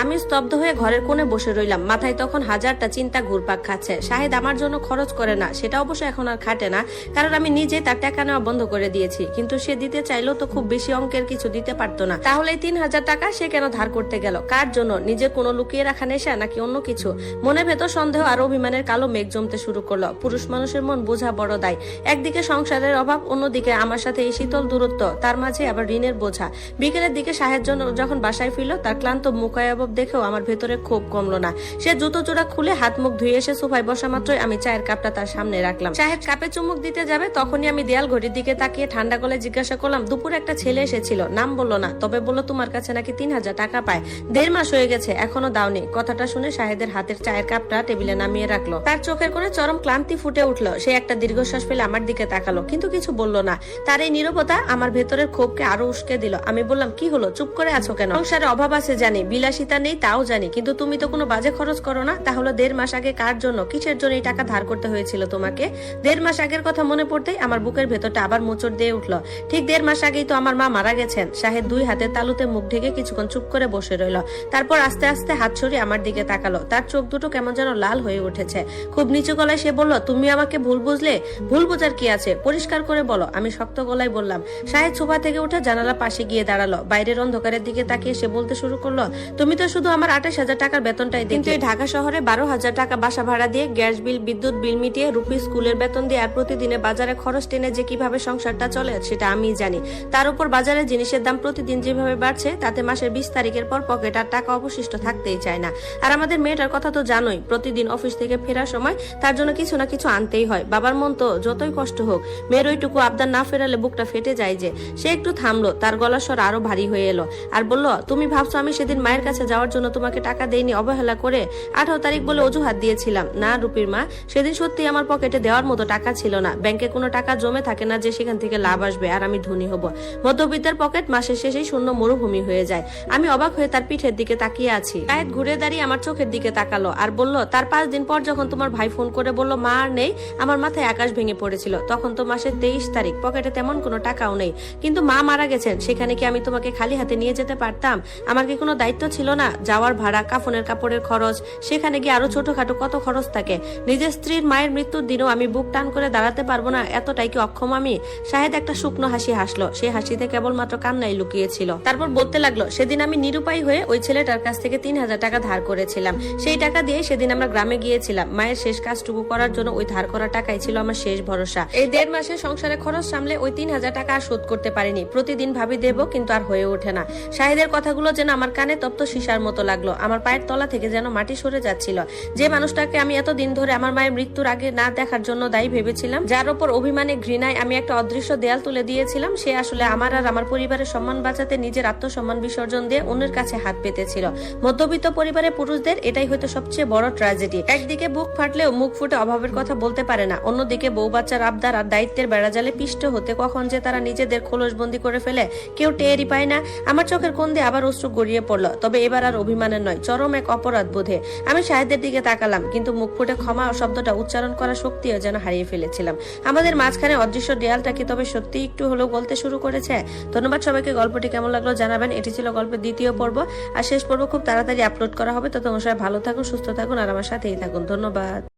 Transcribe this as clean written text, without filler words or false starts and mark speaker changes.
Speaker 1: আমি স্তব্ধ হয়ে ঘরের কোণে বসে রইলাম। মাথায় তখন হাজারটা চিন্তা ঘুরপাক খাচ্ছে। শাহেদ আমার জন্য খরচ করে না, সেটা অবশ্য এখন আর খাটে না, কারণ আমি নিজে তার টাকা নেওয়া বন্ধ করে দিয়েছি। কিন্তু সে দিতে চাইলেও তো খুব বেশি অঙ্কের কিছু দিতে পারতো না। তাহলে ৩,০০০ টাকা সে কেন ধার করতে গেল? কার জন্য? নিজের কোনো লুকিয়ে রাখা নেশা নাকি অন্য কিছু? মনে ভেতর সন্দেহ আর অভিমানের কালো মেঘ জমতে শুরু করলো। পুরুষ মানুষের মন বোঝা বড় দায়। একদিকে সংসারের অভাব, অন্যদিকে আমার সাথে এই শীতল দূরত্ব, তার মাঝে আবার ঋণের বোঝা। বিকেলের দিকে শাহেদ যখন বাসায় ফিরল, তার ক্লান্ত মুখায়াবব দেখেও আমার ভেতরে ক্ষোভ কমলো না। সে জুতো জোড়া খুলে হাত মুখ ধুয়ে এসে সোফায় বসা মাত্রই আমি চায়ের কাপটা তার সামনে রাখলাম। শাহেদ কাপে চুমুক দিতে যাবে, তখনই আমি দেয়াল ঘড়ির দিকে তাকিয়ে ঠান্ডা গলায় জিজ্ঞাসা করলাম, দুপুরে একটা ছেলে এসেছিল, নাম বললো না, তবে বললো তোমার কাছে নাকি ৩,০০০ টাকা পায়। ১.৫ মাস হয়ে গেছে, এখনো দাওনি। কথাটা শুনে শাহেদের হাতের চায়ের কাপটা টেবিলে নামিয়ে রাখলো। তার চোখের কোণে চরম ক্লান্তি ফুটে উঠলো। সে একটা দীর্ঘশ্বাস ফেলে আমার দিকে তাকালো, কিন্তু কিছু বললো না। তার এই নীরবতা আমার ভেতরের ক্ষোভকে আরো উস্কে দিল। আমি বললাম, কি হলো, চুপ করে আছো কেন? সংসারে অভাব আছে জানি, বিলাসিতা নেই তাও জানি, কিন্তু তুমি তো কোনো বাজে খরচ করো না। তাহলে ১.৫ মাস আগে কার জন্য, কিসের জন্য এই টাকা ধার করতে হয়েছিল তোমাকে? ১.৫ মাস আগের কথা মনে পড়তেই আমার বুকের ভেতরটা আবার মোচড় দিয়ে উঠলো। ঠিক ১.৫ মাস আগেই তো আমার মা মারা গেছেন। শাহেদ ২ হাতের তালুতে মুখ ঢেকে কিছুক্ষণ চুপ করে বসে রইল। তারপর আস্তে আস্তে হাত সরিয়ে আমার দিকে তাকালো। তার চোখ দুটো কেমন যেন লাল হয়ে উঠেছে। খুব নিচু গলায় সে বলল, তুমি আমাকে ভুল বুঝলে? ভুল বোঝার কি আছে, পরিষ্কার করে বলো। আমি শক্ত গলায় বললাম। শাহেদ সোফা থেকে উঠে জানালা পাশে গিয়ে দাঁড়ালো। বাইরের অন্ধকারের দিকে তাকিয়ে সে বলতে শুরু করলো, তুমি তো শুধু আমার ২৮,০০০ টাকার বেতনটাই দিতে, কিন্তু এই ঢাকা শহরে ১২,০০০ টাকা বাসা ভাড়া দিয়ে, গ্যাস বিল, বিদ্যুৎ বিল মিটিয়ে, রুপি স্কুলের বেতন দিয়ে আর প্রতিদিনে বাজারে খরচ টেনে যে কিভাবে সংসারটা চলে সেটা আমি জানি। তার উপর বাজারে জিনিসের দাম প্রতিদিন যেভাবে বাড়ছে, তাতে মাসের ২০ তারিখের পর পকেট আর টাকা অবশিষ্ট থাকতেই চায় না। আর আমাদের মেয়েটার কথা তো জানোই, প্রতিদিন অফিস থেকে ফেরার সময় তার জন্য কিছু না কিছু আনতেই হয়। বাবার মন তো যতই কষ্ট হোক, মেয়ের ওইটুকু আবদার না ফেরালে বুকটা ফেটে যায় যে। সে একটু থামলো, তার গলার স্বর আরো ভারী হয়ে এলো, আর বলল, তুমি ভাবছো আমি সেদিন মায়ের কাছে যাওয়ার জন্য তোমাকে টাকা দেইনি, অবহেলা করে ১৮ তারিখ বলে অজুহাত দিয়েছিলাম? না রুপির মা, সেদিন সত্যি আমার পকেটে দেওয়ার মতো টাকা ছিল না। ব্যাংকে কোনো টাকা জমে থাকে না যে সেখান থেকে লাভ আসবে আর আমি ধনী হব। মধ্যবিত্তের পকেট মাসের শেষেই শূন্য মরুভূমি হয়ে যায়। আমি অবাক হয়ে তার পিঠের দিকে তাকিয়ে আছি। শাহেদ ঘুরে দাঁড়িয়ে আমার চোখের দিকে তাকালো আর বলল, তার ৫ দিন পর যখন তোমার ভাই ফোন করে বলল মা আর নেই, আমার মাথায় আকাশ ভেঙে পড়েছিল। তখন তো মাসের ২৩ তারিখ, পকেটে তেমন কোনো টাকাও নেই। কিন্তু মা মারা গেছেন, সেখানে কি আমি তোমাকে খালি হাতে নিয়ে যেতে পারতাম? আমার কি কোনো দায়িত্ব ছিল না? যাওয়ার ভাড়া, কাফনের কাপড়ের খরচ, সেখানে গিয়ে আরো ছোটখাটো কত খরচ থাকে। নিজের স্ত্রীর মায়ের মৃত্যুর দিনও আমি বুক টান করে দাঁড়াতে পারবো না, এতটাই কি অক্ষম আমি? শাহেদ একটা শুকনো হাসি হাসলো। সেই হাসিতে কেবলমাত্র কান্নাই লুকিয়েছিল। তারপর বলতে লাগলো, সেদিন আমি নিরুপায় হয়ে ওই ছেলেটার কাছ থেকে ৩,০০০ টাকা ধার করেছিলাম। সেই টাকা দিয়ে সেদিন আমরা গ্রামে গিয়েছিলাম। মায়ের শেষ কাজটুকু করার জন্য ওই ধার করা টাকাই ছিল আমার শেষ ভরসা। এই ১.৫ মাসে সংসারে খরচ সামলে ওই ৩,০০০ টাকা আর শোধ করতে পারিনি। প্রতিদিন ভাবি দেবো, কিন্তু আর হয়ে ওঠে না। শাহেদের কথাগুলো যেন আমার কানে তপ্ত সীসার মতো লাগলো। আমার পায়ের তলা থেকে যেন মাটি সরে যাচ্ছিল। যে মানুষটাকে আমি এতদিন ধরে আমার মায়ের মৃত্যুর আগে না দেখার জন্য দায়ী ভেবেছিলাম, যার উপর অভিমানে ঘৃণায় আমি একটা অদৃশ্য দেয়াল তুলে দিয়েছিলাম, সে আসলে আমার আর আমার পরিবারের সম্মান বাঁচাতে নিজের আত্মসম্মান বিসর্জন দিয়ে অন্যের কাছে হাত পেতেছিল। মধ্যবিত্ত পরিবারের পুরুষদের এটাই হয়তো সবচেয়ে বড় ট্র্যাজেডি। একদিকে বুক ফাটলেও মুখ ফুটে অভাবের কথা বলতে পারে না, অন্যদিকে বউ বাচ্চার আবদার আর দায়িত্বের বেড়াজালে পিষ্ট হতে কখন যে তারা নিজেদের খোলসবন্দি করে ফেলে কেউ টেরই পায় না। আমার চোখের কোণ দিয়ে আবার অশ্রু গড়িয়ে পড়লো, তবে এবার আর অভিমানের নয়, চরম এক অপরাধ বোধে। আমি শাহেদের দিকে তাকালাম, কিন্তু মুখ ফুটে ক্ষমা শব্দটা উচ্চারণ করা শক্তিও যেন হারিয়ে ফেলেছিলাম। আমাদের মাঝখানে অদৃশ্য দেয়ালটা কি তবে সত্যি একটু হলেও গলতে শুরু করেছে? ধন্যবাদ সবাইকে। গল্পটি কেমন লাগলো জানাবেন। এটি ছিল গল্পের ২য় পর্ব, আর শেষ পর্ব খুব তাড়াতাড়ি আপলোড করা হবে। ততক্ষণ সবাই ভালো থাকুন, সুস্থ থাকুন আর আমার সাথেই থাকুন। ধন্যবাদ।